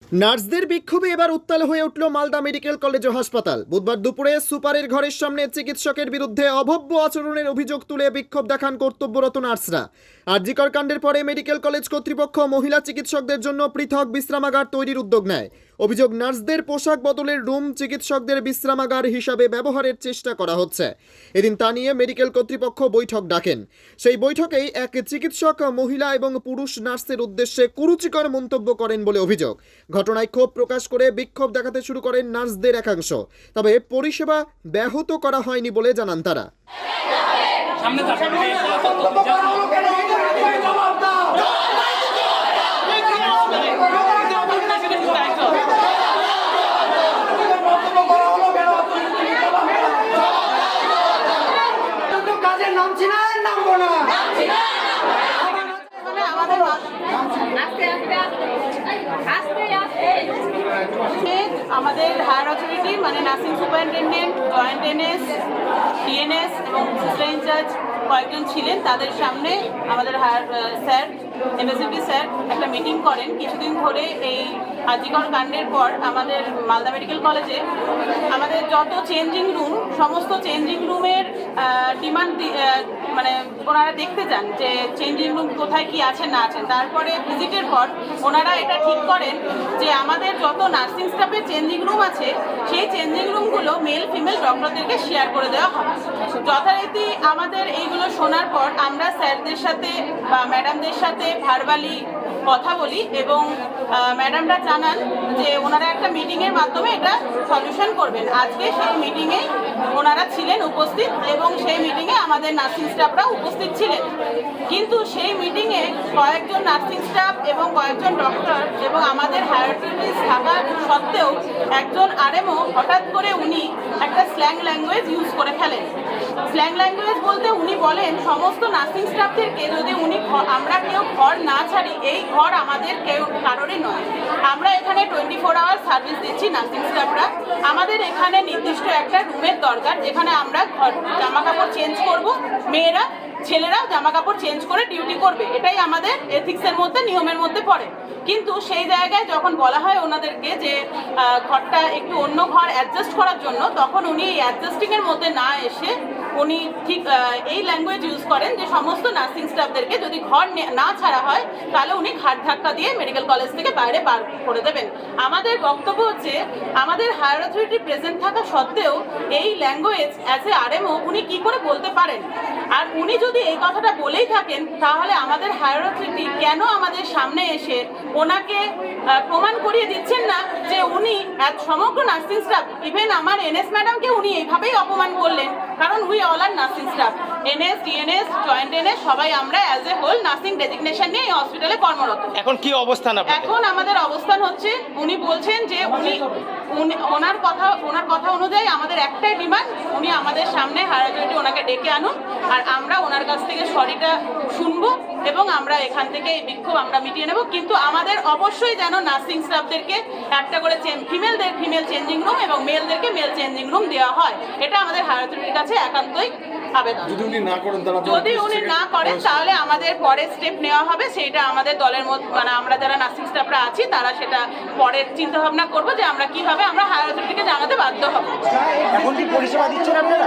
নার্সদের বিক্ষোভে এবার উত্তাল হয়ে উঠল মালদা মেডিকেল কলেজ ও হাসপাতাল। বুধবার দুপুরে সুপারের ঘরের সামনে চিকিৎসকের বিরুদ্ধে অভব্য আচরণের অভিযোগ তুলে বিক্ষোভ দেখান কর্তব্যরত নার্সরা। আর.জি. কর কাণ্ডের পরে মেডিকেল কলেজ কর্তৃপক্ষ মহিলা চিকিৎসকদের জন্য পৃথক বিশ্রামাগার তৈরির উদ্যোগ নেয়। অভিযোগ, নার্সদের পোশাক বদলের রুম চিকিৎসকদের বিশ্রামাগার হিসাবে ব্যবহারের চেষ্টা করা হচ্ছে। এদিন তা নিয়ে মেডিকেল কর্তৃপক্ষ বৈঠক ডাকেন। সেই বৈঠকেই এক চিকিৎসক মহিলা এবং পুরুষ নার্সের উদ্দেশ্যে কুরুচিকর মন্তব্য করেন বলে অভিযোগ। ঘটনায় ক্ষোভ প্রকাশ করে বিক্ষোভ দেখাতে শুরু করেন নার্সদের একাংশ। তবে পরিষেবা ব্যাহত করা হয়নি বলে জানান তারা। আমাদের হায়ার অথরিটি মানে nursing superintendent, joint NS, TNS এবং সিস্টার ইনচার্জ কয়েকজন ছিলেন। তাদের সামনে আমাদের হায়ার স্যার, এমএসএপি স্যার একটা মিটিং করেন। কিছুদিন ধরে এই আর.জি. কর কাণ্ডের পর আমাদের মালদা মেডিকেল কলেজে আমাদের যত চেঞ্জিং রুম, সমস্ত চেঞ্জিং রুমের ডিমান্ড মানে ওনারা দেখতে যান যে চেঞ্জিং রুম কোথায় কি আছেন না আছেন। তারপরে ভিজিটের পর ওনারা এটা ঠিক করেন যে আমাদের যত নার্সিং স্টাফের চেঞ্জিং রুম আছে সেই চেঞ্জিং রুমগুলো মেল ফিমেল ডক্টরদেরকে শেয়ার করে দেওয়া হবে। যথারীতি আমাদের এইগুলো শোনার পর আমরা স্যারদের সাথে বা ম্যাডামদের সাথে ভার্বালি কথা বলি এবং ম্যাডামরা জানান যে ওনারা একটা মিটিংয়ের মাধ্যমে এটা সলিউশন করবেন। আজকে সেই মিটিংয়ে ওনারা ছিলেন উপস্থিত এবং সেই মিটিংয়ে আমাদের নার্সিং স্টাফরাও উপস্থিত ছিলেন। কিন্তু সেই মিটিংয়ে কয়েকজন নার্সিং স্টাফ এবং কয়েকজন ডক্টর এবং আমাদের হায়ার অথরিটিস থাকা সত্ত্বেও একজন আরএমও হঠাৎ করে উনি একটা স্ল্যাং ল্যাঙ্গুয়েজ ইউজ করে ফেলেন। স্ল্যাং ল্যাঙ্গুয়েজ বলতে উনি বলেন সমস্ত নার্সিং স্টাফদেরকে যদি আমরা কেউ ঘর না ছাড়ি, এই ঘর আমাদের কেউ কারোরই নয়। আমরা এখানে 24 আওয়ার সার্ভিস দিচ্ছি নার্সিং স্টাফরা। আমাদের এখানে নির্দিষ্ট একটা রুমের দরকার যেখানে আমরা জামা কাপড় চেঞ্জ করব, মেয়েরা ছেলেরাও জামা কাপড় চেঞ্জ করে ডিউটি করবে। এটাই আমাদের এথিক্সের মধ্যে, নিয়মের মধ্যে পড়ে। কিন্তু সেই জায়গায় যখন বলা হয় ওনাদেরকে যে ঘরটা একটু অন্য ঘর অ্যাডজাস্ট করার জন্য, তখন উনি এই অ্যাডজাস্টিংয়ের মধ্যে না এসে উনি ঠিক এই ল্যাঙ্গুয়েজ ইউজ করেন যে সমস্ত নার্সিং স্টাফদেরকে যদি ঘর না ছাড়া হয় তাহলে উনি ঘাট ধাক্কা দিয়ে মেডিকেল কলেজ থেকে বাইরে বার করে দেবেন। আমাদের বক্তব্য হচ্ছে আমাদের হায়ার অথরিটি প্রেজেন্ট থাকা সত্ত্বেও এই ল্যাঙ্গুয়েজ অ্যাজ এ আরএমও উনি কী করে বলতে পারেন? আর উনি যদি এই কথাটা বলেই থাকেন তাহলে আমাদের হায়ার অথরিটি কেন আমাদের সামনে এসে ওনাকে প্রমাণ করিয়ে দিচ্ছেন না যে উনি সমগ্র নার্সিং স্টাফ, ইভেন আমার এনএস ম্যাডামকে উনি এইভাবেই অপমান করলেন। কারণ we all are nursing staff, NS, TNS, joint NS সবাই আমরা as a whole nursing designation নিয়ে এই হসপিটালে কর্মরত। এখন কি অবস্থান আপনাদের? এখন আমাদের অবস্থান হচ্ছে উনি বলছেন যে ওনার কথা অনুযায়ী আমাদের একটাই ডিমান্ড, উনি আমাদের সামনে হায়ার অথরিটি ওনাকে ডেকে আনুন আর আমরা ওনার কাছ থেকে সরিটা শুনবো এবং আমরা এখান থেকে এই বিক্ষোভ আমরা মিটিয়ে নেব। কিন্তু আমাদের অবশ্যই যেন নার্সিং স্টাফদেরকে একটা করে ফিমেলদের ফিমেল চেঞ্জিং রুম এবং মেলদেরকে মেল চেঞ্জিং রুম দেওয়া হয়। এটা আমাদের হায়ার অথরিটির কাছে একান্তই আবেদন। যদি উনি না করেন তাহলে আমাদের পরের স্টেপ নেওয়া হবে। সেইটা আমাদের দলের মধ্যে মানে আমরা যারা নার্সিং স্টাফরা আছি তারা সেটা পরের চিন্তা ভাবনা করবো যে আমরা কিভাবে আমরা হায়ার অথরিটিকে জানাতে বাধ্য হব। এখন কি পরিষেবা দিচ্ছেন আপনারা?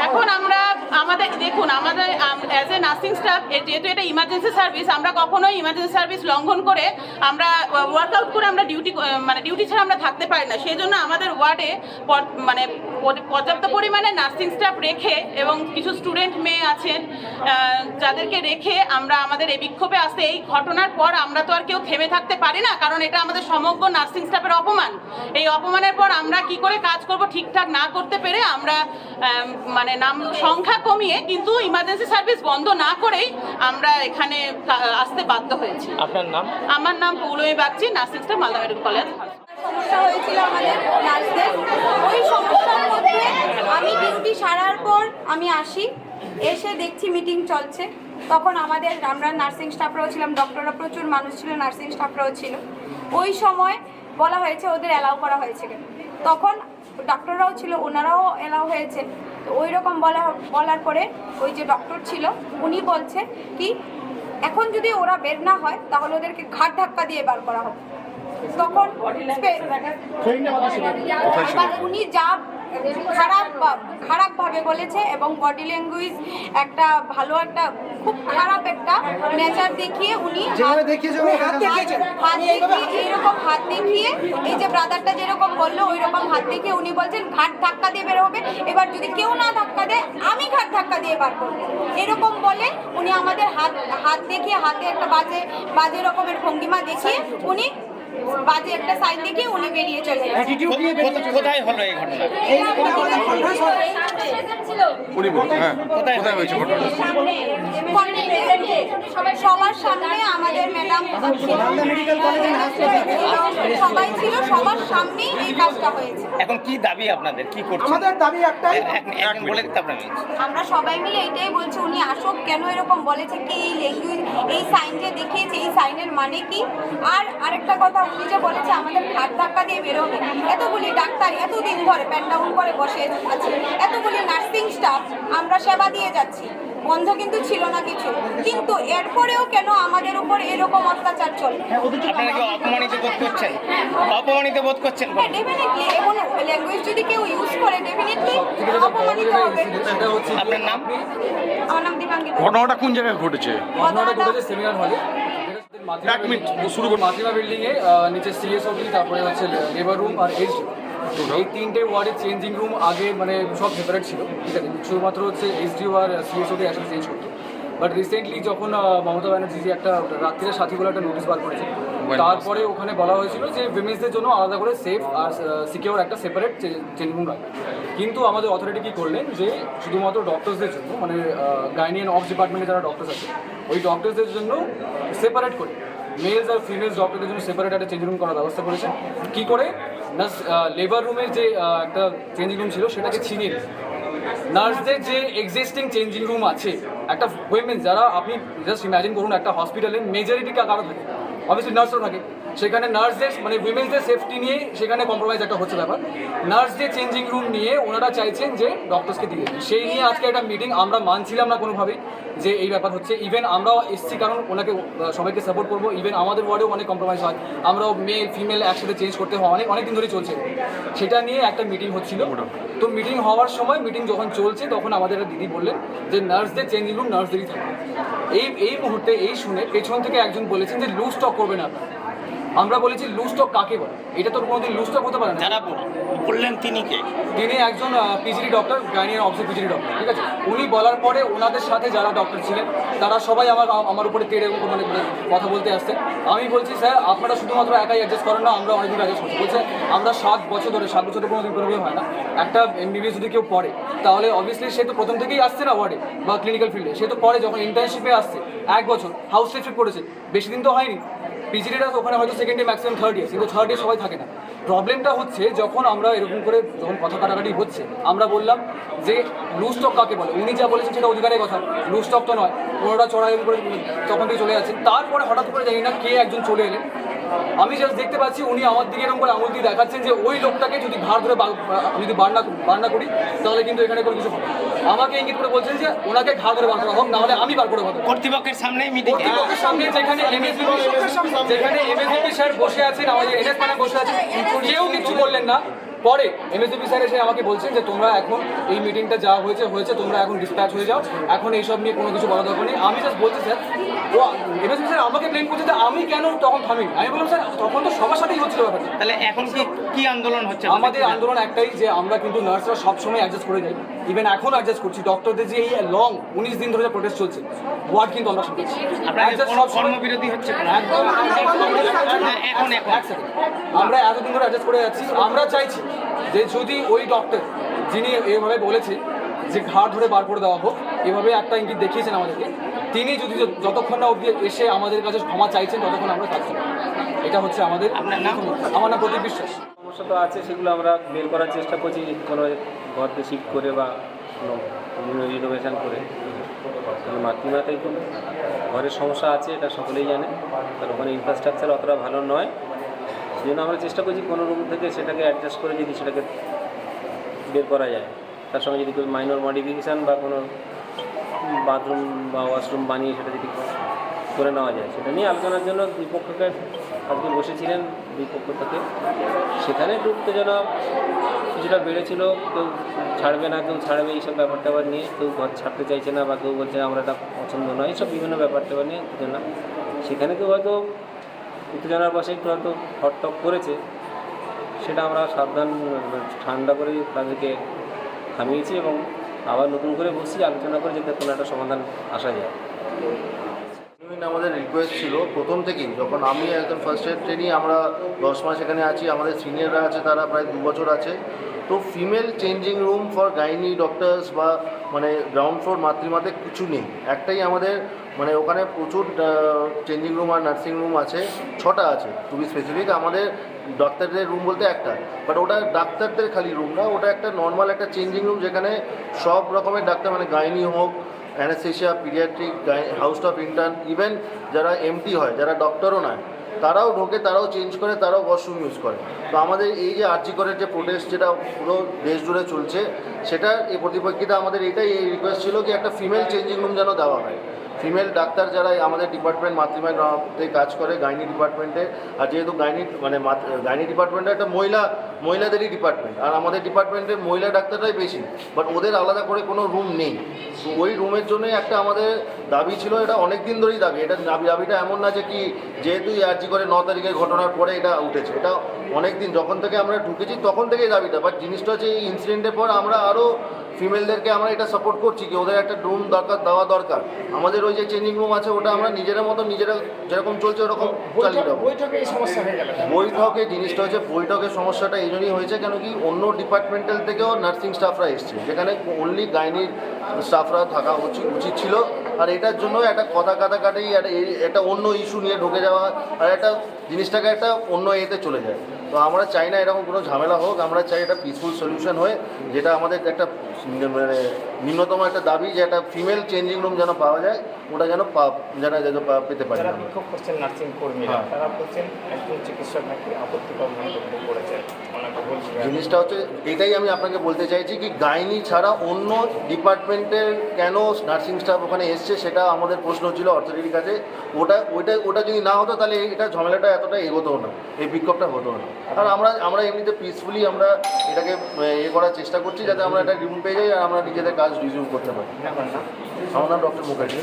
এখন আমরা আমাদের দেখুন, আমাদের অ্যাজ এ নার্সিং স্টাফ যেহেতু এটা ইমার্জেন্সি সার্ভিস, আমরা কখনোই ইমার্জেন্সি সার্ভিস লঙ্ঘন করে আমরা ওয়ার্কআউট করে আমরা ডিউটি ছাড়া আমরা থাকতে পারি না। সেই জন্য আমাদের ওয়ার্ডে মানে পর্যাপ্ত পরিমাণে নার্সিং স্টাফ রেখে এবং কিছু স্টুডেন্ট মেয়ে আছেন যাদেরকে রেখে আমরা আমাদের এই বিক্ষোভে আসতে, এই ঘটনার পর আমরা তো আর কেউ থেমে থাকতে পারি না, কারণ এটা আমাদের সমগ্র নার্সিং স্টাফের অপমান। এই অপমানের পর আমরা কি করে কাজ করব ঠিকঠাক না করতে পেরে আমরা মানে সংখ্যা কমিয়ে কিন্তু ইমার্জেন্সি সার্ভিস বন্ধ না করেই আমরা এখানে আসতে বাধ্য হয়েছি। আপনার নাম? আমার নাম Poulami Bagchi, nursing staff, Malda medical college. সমস্যা হয়েছিল আমাদের নার্সদের। ওই সমস্যার মধ্যে আমি ডিউটি সারার পর আমি আসি, এসে দেখছি মিটিং চলছে। তখন আমরা নার্সিং স্টাফরাও ছিলাম, ডক্টররা প্রচুর মানুষ ছিল, নার্সিং স্টাফরাও ছিল। ওই সময় বলা হয়েছে ওদের অ্যালাউ করা হয়েছে কেন, তখন ডক্টররাও ছিল, ওনারাও অ্যালাউ হয়েছে। তো ওই রকম বলার পরে ওই যে ডক্টর ছিল উনি বলছে কি এখন যদি ওরা বের না হয় তাহলে ওদেরকে ঘাট ধাক্কা দিয়ে বার করা হবে। তখন এবার উনি যা খারাপভাবে বলেছে এবং বডি ল্যাঙ্গুয়েজ একটা ভালো একটা খুব খারাপ একটা নেচার দেখিয়ে উনি এইরকম হাত দেখিয়ে এই যে ব্রাদারটা যেরকম বললো ওই রকম হাত দেখিয়ে উনি বলছেন ঘাট ধাক্কা দিয়ে বের হবে, এবার যদি কেউ না ধাক্কা দেয় আমি ঘাট ধাক্কা দিয়ে বার করবো, এরকম বলে উনি আমাদের হাত দেখিয়ে হাতে একটা বাজে রকমের ভঙ্গিমা দেখিয়ে উনি বাজে একটা সাইন দেখিয়ে উনি বেরিয়ে চলে গেছেন। কোথায় হলো এই ঘটনা? কোথায় হয়েছে ঘটনা? সবার সামনে আমাদের ম্যাডাম সবাই ছিল, সবার সামনেই এই কাজটা হয়েছে। এখন কি দাবি আপনাদের, কি করছেন? আমাদের দাবি একটাই, একজন বলে দিতে আপনাকে। আমরা সবাই মিলে এটাই বলছি উনি আসুক, কেন এরকম বলেছে কি এই ল্যাঙ্গুয়েজ এই সাইন যে দেখিয়েছে এই সাইনের মানে কি, আর আরেকটা কথা উনি যে বলেছে আমাদের ঘাট ধাক্কা দিয়ে বেরোবে, এতগুলি ডাক্তার এতদিন ধরে প্যান ডাউন করে বসে আছে, এতগুলি নার্সিং স্টাফ আমরা সেবা দিয়ে যাচ্ছি, বন্ধ কিন্তু ছিল না কিছু, কিন্তু এরপরেও কেন আমাদের উপর এরকম অত্যাচার চলে? আপনারা কি অপমানিত বোধ করছেন? অপমানিত বোধ করছেন? হ্যাঁ ডেফিনেটলি, এমন ল্যাঙ্গুয়েজ যদি কেউ ইউজ করে ডেফিনেটলি অপমানিত হবে। আপনার নাম? আমার নাম দীপাঙ্কিতা। ঘটনাটা কোন জায়গায় ঘটেছে? ঘটনাটা ঘটেছে সেমিনার হলে, এক মিনিট, শুরু করুন। মাতৃমা বিল্ডিং এ নিচে সিএসওবি, তারপরে হচ্ছে লেবার রুম আর এইচ এই তিনটে ওয়ার্ডের চেঞ্জিং রুম আগে মানে সব সেপারেট ছিল, ঠিক আছে, শুধুমাত্র হচ্ছে এইচডিও আর সিএসওবি একসাথে চেঞ্জ করতো। বাট রিসেন্টলি যখন মমতা ব্যানার্জি যে একটা রাত্রির সাথী বলে একটা নোটিশ বার করেছে, তারপরে ওখানে বলা হয়েছিল যে উইমেন্সদের জন্য আলাদা করে সেফ আর সিকিউর একটা সেপারেট চেঞ্জিং রুম রাখবে। কিন্তু আমাদের অথরিটি কী করলেন যে শুধুমাত্র ডক্টরসদের জন্য মানে গাইনি অ্যান্ড অফ ডিপার্টমেন্টে যারা ডক্টরস আছে ওই ডক্টরসদের জন্য সেপারেট করে মেলস আর ফিমেলস ডক্টরদের জন্য সেপারেট একটা চেঞ্জিং রুম করার ব্যবস্থা করেছে। কী করে না, লেবার রুমের যে একটা চেঞ্জিং রুম ছিল সেটাকে ছিনিয়ে দিয়েছে। নার্সদের যে এক্সিস্টিং চেঞ্জিং রুম আছে, একটা উইমেন্স যারা আপনি জাস্ট ইম্যাজিন করুন একটা হসপিটালে মেজরিটি কারো থাকে, অবভিয়াসলি নার্সও থাকে, সেখানে নার্সদের মানে উইমেন্সদের সেফটি নিয়ে সেখানে কম্প্রোমাইজ একটা হচ্ছে ব্যাপার। নার্সদের চেঞ্জিং রুম নিয়ে ওনারা চাইছেন যে ডক্টরসকে দিয়ে, সেই নিয়ে আজকে একটা মিটিং আমরা মানছিলাম না কোনোভাবেই যে এই ব্যাপার হচ্ছে। ইভেন আমরাও এসছি কারণ ওনাকে সবাইকে সাপোর্ট করবো, ইভেন আমাদের ওয়ার্ডেও অনেক কম্প্রোমাইজ হয়, আমরাও মেল ফিমেল একসাথে চেঞ্জ করতে হয়, অনেক দিন ধরেই চলছে। সেটা নিয়ে একটা মিটিং হচ্ছিল, তো মিটিং হওয়ার সময় মিটিং যখন চলছে তখন আমাদের একটা দিদি বললেন যে নার্সদের চেঞ্জিং রুম নার্সদেরই থাকে। এই মুহূর্তে এই শুনে পেছন থেকে একজন বলেছেন যে লুজ স্টক করবেন আপনারা। আমরা বলেছি লুজ স্টক কাকে বলে, এটা তো কোনোদিন লুজ স্টক হতে পারে না। যারা বললেন তিনি কে? তিনি একজন PGD doctor, gynae object PGD doctor, ঠিক আছে। উনি বলার পরে ওনাদের সাথে যারা ডক্টর ছিলেন তারা সবাই আমার উপরে তেড়ে মানে কথা বলতে আসছে। আমি বলছি স্যার আপনারা শুধুমাত্র একাই অ্যাডজাস্ট করেন না, আমরা অনেকদিন অ্যাডজাস্ট করছি। বলছে আমরা 7 বছর ধরে, 7 বছর কোনোদিন কোনো হয় না। একটা এমবিবিএস যদি কেউ পড়ে তাহলে অবভিয়াসলি সে তো প্রথম থেকেই আসছে না ওয়ার্ডে বা ক্লিনিক্যাল ফিল্ডে, সে তো পরে যখন ইন্টার্নশিপে আসছে 1 বছর হাউস শিফট করেছে, বেশি দিন তো হয়নি। পিজিডিটা ওখানে হয়তো second year maximum third year, কিন্তু থার্ড ইয়ার সবাই থাকে না। প্রবলেমটা হচ্ছে যখন আমরা এরকম করে যখন কথা কাটাকাটি হচ্ছে, আমরা বললাম যে লুজ স্টক কাকে বলে। উনি যা বলেছেন সেটা অধিকারের কথা, লুজ স্টক তো নয়। ওনারা চড়াই করে তখন থেকে চলে যাচ্ছেন। তারপরে হঠাৎ করে জানি না কে একজন চলে এলেন, আমি জাস্ট দেখতে পাচ্ছি উনি আমার দিকে এরকম করে আঙুল দিয়ে দেখাচ্ছেন যে ওই লোকটাকে যদি ঘাড় ধরে আমি যদি বার না করি তাহলে কিন্তু এখানে কোনো কিছু হবে। আমাকে ইঙ্গিত করে বলছেন যে ওনাকে ঘাড় ধরে বার করা হোক, নাহলে আমি বার করে হবে। কর্তৃপক্ষের সামনে মিটিং, কর্তৃপক্ষের সামনে যেখানে এমএসডিপি স্যার বসে আছেন, আমাদের এনএস ম্যাডাম বসে আছেন, কেউ কিছু বললেন না। পরে এমএসডিপি স্যার এসে আমাকে বলছেন যে তোমরা এখন এই মিটিংটা যা হয়েছে তোমরা এখন ডিসপ্যাচ হয়ে যাও, এখন এইসব নিয়ে কোনো কিছু বলা দরকার নেই। আমি জাস্ট বলছি স্যার, ও এমএসডিপি স্যার আমাকে ব্লেম করছে যে আমি কেন তখন থামি। আমি বললাম স্যার তখন তো সবার সাথেই হচ্ছিল ব্যাপারটা। তাহলে এখন কি আন্দোলন হচ্ছে? আমাদের আন্দোলন একটাই যে আমরা কিন্তু নার্সরা সবসময় অ্যাডজাস্ট করে যাই, ইভেন এখন অ্যাডজাস্ট করছি। ডক্টরদের যে এই লং 19 দিন ধরে প্রোটেস্ট চলছে, ওয়ার্ড কিন্তু আমরা শুনছি। কর্মবিরতি হচ্ছে আমরা এতদিন ধরে অ্যাডজাস্ট করে যাচ্ছি। আমরা চাইছি যে যদি ওই ডক্টর যিনি এইভাবে বলেছে যে ঘাড় ধরে বার করে দেওয়া হোক, এভাবে একটা ইঙ্গিত দেখিয়েছেন আমাদেরকে, তিনি যদি যতক্ষণ না অবধি এসে আমাদের কাছে ক্ষমা চাইছেন ততক্ষণ আমরা থাকছি। এটা হচ্ছে আমাদের। আপনার নাম? আমার নাম প্রদীপ বিশ্বাস। সমস্যা তো আছে, সেগুলো আমরা বের করার চেষ্টা করছি, কোনো ঘরকে শিফট করে বা কোনো রিনোভেশন করে। মাতৃমাতে একটু ঘরের সমস্যা আছে, এটা সকলেই জানে, তার ওখানে ইনফ্রাস্ট্রাকচার অতটা ভালো নয়। সেই জন্য আমরা চেষ্টা করছি কোনো রুম থেকে সেটাকে অ্যাডজাস্ট করে যদি সেটাকে বের করা যায়, তার সঙ্গে যদি কোনো মাইনর মডিফিকেশান বা কোনো বাথরুম বা ওয়াশরুম বানিয়ে সেটা যদি করে নেওয়া যায় সেটা নিয়ে আলোচনার জন্য দুই পক্ষকে আজকে বসেছিলেন দুই পক্ষ থেকে। সেখানে একটু উত্তেজনা কিছুটা বেড়েছিল, কেউ ছাড়বে না কেউ ছাড়বে এইসব ব্যাপার ট্যাপার নিয়ে, কেউ ঘর ছাড়তে চাইছে না বা কেউ বলছে আমরা এটা পছন্দ নয়, এইসব বিভিন্ন ব্যাপার ট্যাপার নিয়ে উত্তেজনা। সেখানে কেউ হয়তো উত্তেজনার বসে একটু হয়তো হটটক করেছে, সেটা আমরা সাবধান ঠান্ডা করে তাদেরকে থামিয়েছি এবং আবার নতুন করে বসি আলোচনা করে যাতে কোনো একটা সমাধান আসা যায়। আমাদের রিকোয়েস্ট ছিল প্রথম থেকেই, যখন আমি একজন ফার্স্ট ইয়ার ট্রেনি, আমরা 10 মাস এখানে আছি, আমাদের সিনিয়ররা আছে তারা প্রায় 2 বছর আছে, তো female changing room for gynae doctors বা মানে গ্রাউন্ড ফ্লোর মাতৃমাতে কিছু নেই। একটাই আমাদের মানে ওখানে প্রচুর চেঞ্জিং রুম আর নার্সিং রুম আছে, 6টা আছে টু বি স্পেসিফিক। আমাদের ডাক্তারদের রুম বলতে একটা, বাট ওটা ডাক্তারদের খালি রুম না, ওটা একটা নর্মাল একটা চেঞ্জিং রুম যেখানে সব রকমের ডাক্তার মানে গাইনি হোক, anaesthesia, paediatric, house of intern, even যারা এমটি হয় যারা ডক্টরও নয় তারাও ঢোকে, তারাও চেঞ্জ করে, তারাও ওয়াশরুম ইউজ করে। তো আমাদের এই যে আরজি করের যে প্রোটেস্ট যেটা পুরো দেশ জুড়ে চলছে, সেটার এই প্রতিপক্ষিতা আমাদের এইটাই এই রিকোয়েস্ট ছিল কি একটা ফিমেল চেঞ্জিং রুম যেন দেওয়া হয়। ফিমেল ডাক্তার যারা আমাদের ডিপার্টমেন্ট মাতৃমাতে কাজ করে গাইনি ডিপার্টমেন্টে, আর যেহেতু গাইনি ডিপার্টমেন্টে একটা মহিলাদেরই ডিপার্টমেন্ট, আর আমাদের ডিপার্টমেন্টে মহিলা ডাক্তাররাই বেশি, বাট ওদের আলাদা করে কোনো রুম নেই। তো ওই রুমের জন্যই একটা আমাদের দাবি ছিল, এটা অনেক দিন ধরেই দাবি। এটা দাবিটা এমন না যে কি যেহেতু আরজি করে 9 তারিখের ঘটনার পরে এটা উঠেছে, এটা অনেক দিন যখন থেকে আমরা ঢুকেছি তখন থেকেই দাবিটা। বাট জিনিসটা হচ্ছে এই ইনসিডেন্টের পর আমরা আরও ফিমেলদেরকে আমরা এটা সাপোর্ট করছি কি ওদের একটা রুম দেওয়া দরকার। আমাদের ওই যে চেঞ্জিং রুম আছে ওটা আমরা নিজেরা মতো নিজেরা যেরকম চলছে ওরকম চালিয়ে দেবো। বৈঠকে জিনিসটা হচ্ছে বৈঠকের সমস্যাটা এই জন্যই হয়েছে কেন কি অন্য ডিপার্টমেন্টাল থেকেও নার্সিং স্টাফরা এসছে, যেখানে অনলি গাইনির স্টাফরা থাকা উচিত ছিল। আর এটার জন্য একটা কথা কাটাকাটি একটা অন্য ইস্যু নিয়ে ঢুকে যাওয়া আর একটা জিনিসটাকে একটা অন্য এতে চলে যায়। তো আমরা চাই না এরকম কোনো ঝামেলা হোক, আমরা চাই একটা পিসফুল সলিউশন হয়ে, যেটা আমাদের একটা মানে নিম্নতম একটা দাবি যে একটা ফিমেল চেঞ্জিং রুম যেন পাওয়া যায়, ওটা যেন পেতে পারি। যারা বিক্ষোভ করছেন নার্সিং কর্মীরা, তারা বলছেন একজন চিকিৎসক নাকি আপত্তিকর মন্তব্য করেছে। জিনিসটা হচ্ছে এটাই আমি আপনাকে বলতে চাইছি কি গাইনি ছাড়া অন্য ডিপার্টমেন্টের কেন নার্সিং স্টাফ ওখানে এসছে সেটা আমাদের প্রশ্ন ছিল অথরিটির কাছে। ওটা যদি না হতো তাহলে এটা ঝামেলাটা এতটা এগোতো না, এই বিক্ষোভটা হতো না। আর আমরা এমনিতে পিসফুলি আমরা এটাকে করার চেষ্টা করছি যাতে আমরা একটা রুম পেয়ে যাই আর আমরা নিজেদের কাজ রিজিউম করতে পারি। আমার নাম ডক্টর মুখার্জি।